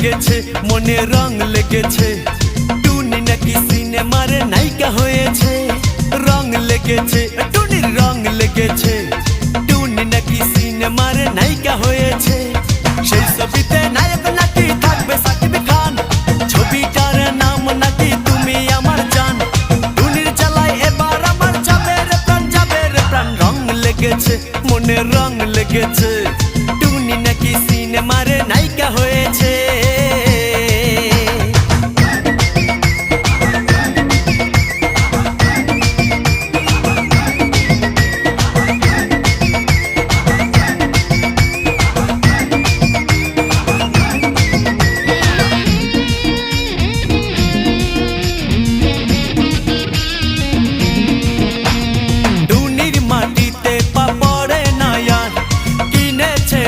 লেগেছে মনে রং লেগেছে টুনি নাকি সিনেমার নায়িকা হয়েছে রং লেগেছে টুনির রং লেগেছে টুনি নাকি সিনেমার নায়িকা হয়েছে সেই ছবিতে নায়ক নাকি থাকবে সাকিব খান ছবিটার নাম নাকি তুমি আমার জান টুনির জ্বালায় এবার আমার যাবে রে প্রাণ রং লেগেছে মনে রং লেগেছে টুনি নাকি সিনেমার নায়িকা হয়েছে